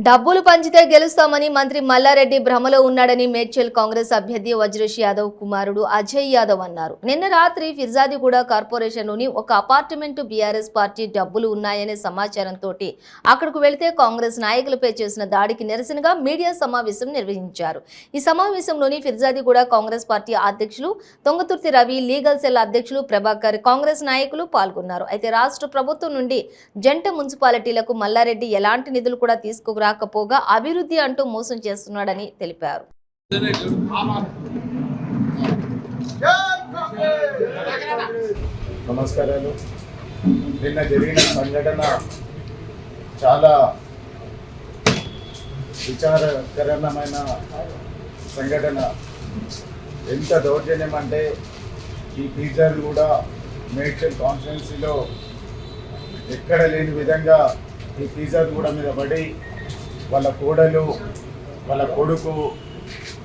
డబ్బులు పంచితే గెలుస్తామని మంత్రి మల్లారెడ్డి భ్రమలో ఉన్నాడని మేడ్చల్ కాంగ్రెస్ అభ్యర్థి వజ్రేష్ యాదవ్ కుమారుడు అజయ్ యాదవ్ అన్నారు. నిన్న రాత్రి ఫిర్జాదిగూడ కార్పొరేషన్లోని ఒక అపార్ట్మెంట్ బీఆర్ఎస్ పార్టీ డబ్బులు ఉన్నాయనే సమాచారంతో అక్కడకు వెళితే కాంగ్రెస్ నాయకులపై చేసిన దాడికి నిరసనగా మీడియా సమావేశం నిర్వహించారు. ఈ సమావేశంలోని ఫిర్జాదిగూడ కాంగ్రెస్ పార్టీ అధ్యక్షులు తొంగతుర్తి రవి, లీగల్ సెల్ అధ్యక్షులు ప్రభాకర్, కాంగ్రెస్ నాయకులు పాల్గొన్నారు. అయితే రాష్ట్ర ప్రభుత్వం నుండి జంట మున్సిపాలిటీలకు మల్లారెడ్డి ఎలాంటి నిధులు కూడా రాకపోగా అభివృద్ధి అంటూ మోసం చేస్తున్నాడని తెలిపారు. నమస్కారాలు. నిన్న జరిగిన సంఘటన చాలా విచారకరమైన సంఘటన. ఎంత దౌర్జన్యం అంటే ఈ ఫీజర్లు కూడా మేడ్చల్ కాన్స్టిట్యున్సీలో ఎక్కడ లేని విధంగా ఈ ఫీజర్ కూడా మీద పడి వాళ్ళ కోడలు, వాళ్ళ కొడుకు,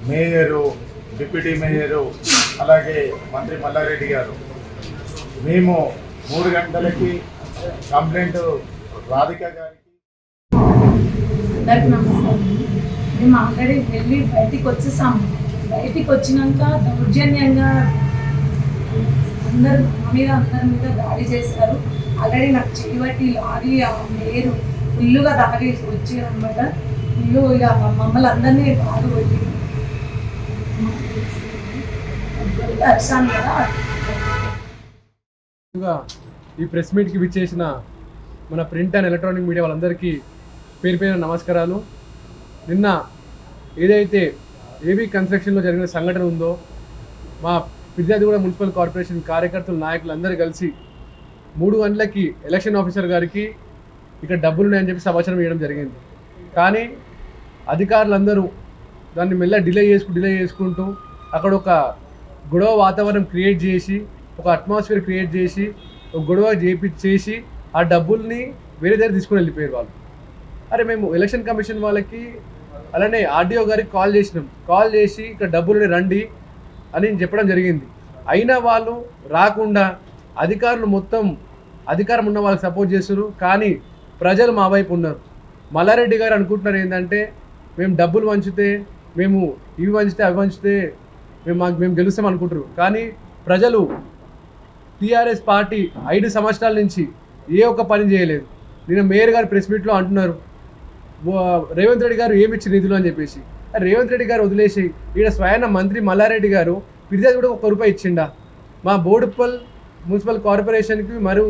మేయరు, డిప్యూటీ మేయరు, అలాగే మంత్రి మల్లారెడ్డి గారు, మేము 3 గంటలకి కంప్లైంట్ రాధిక గారికి. అందరికీ నమస్కారం. మేము ఆల్రెడీ వెళ్ళి బయటికి వచ్చేసాము. బయటికి వచ్చినాక దౌర్జన్యంగా అందరి మీద దాడి చేశారు. ఆల్రెడీ నాకు చేయబట్టి లారీ మేరు ఫుల్లుగా దాడి వచ్చారనమాట. ఫుల్లు ఇక మమ్మల్ని అందరినీ బాగా కొట్టి అరిశాను కదా. ఈ ప్రెస్ మీట్కి విచ్చేసిన మన ప్రింట్ అండ్ ఎలక్ట్రానిక్ మీడియా వాళ్ళందరికీ పేరు పేరు నమస్కారాలు. నిన్న ఏదైతే ఏబీ కన్స్ట్రక్షన్లో జరిగిన సంఘటన ఉందో, మా ఫిర్జాదిగూడ మున్సిపల్ కార్పొరేషన్ కార్యకర్తలు, నాయకులు అందరూ కలిసి 3 గంటలకి ఎలక్షన్ ఆఫీసర్ గారికి ఇక్కడ డబ్బులు ఉన్నాయని చెప్పి సమాచారం ఇవ్వడం జరిగింది. కానీ అధికారులందరూ దాన్ని మెల్ల డిలే చేసుకుంటూ అక్కడ ఒక గొడవ వాతావరణం క్రియేట్ చేసి, ఒక అట్మాస్ఫియర్ క్రియేట్ చేసి, ఒక గొడవ చేసి ఆ డబ్బుల్ని వేరే దగ్గర తీసుకుని వెళ్ళిపోయారు వాళ్ళు. అరే, మేము ఎలక్షన్ కమిషన్ వాళ్ళకి అలానే ఆర్డీఓ గారికి కాల్ చేసి ఇక్కడ డబ్బులు రండి అని చెప్పడం జరిగింది. అయినా వాళ్ళు రాకుండా అధికారులు మొత్తం అధికారం ఉన్న వాళ్ళకి సపోర్ట్ చేస్తారు. కానీ ప్రజలు మా వైపు ఉన్నారు. మల్లారెడ్డి గారు అనుకుంటున్నారు ఏంటంటే, మేము డబ్బులు వంచితే, మేము ఇవి వంచితే అవి వంచితే మేము గెలుస్తాం అనుకుంటారు. కానీ ప్రజలు టీఆర్ఎస్ పార్టీ 5 సంవత్సరాల నుంచి ఏ ఒక్క పని చేయలేదు. నిన్న మేయర్ గారు ప్రెస్ మీట్లో అంటున్నారు రేవంత్ రెడ్డి గారు ఏమి ఇచ్చిన నిధులు అని చెప్పేసి. రేవంత్ రెడ్డి గారు వదిలేసి ఈడ స్వయాన మంత్రి మల్లారెడ్డి గారు ఫిర్యాదు కూడా ₹1 ఇచ్చిండా మా బోడుప్పల్ మున్సిపల్ కార్పొరేషన్కి మరియు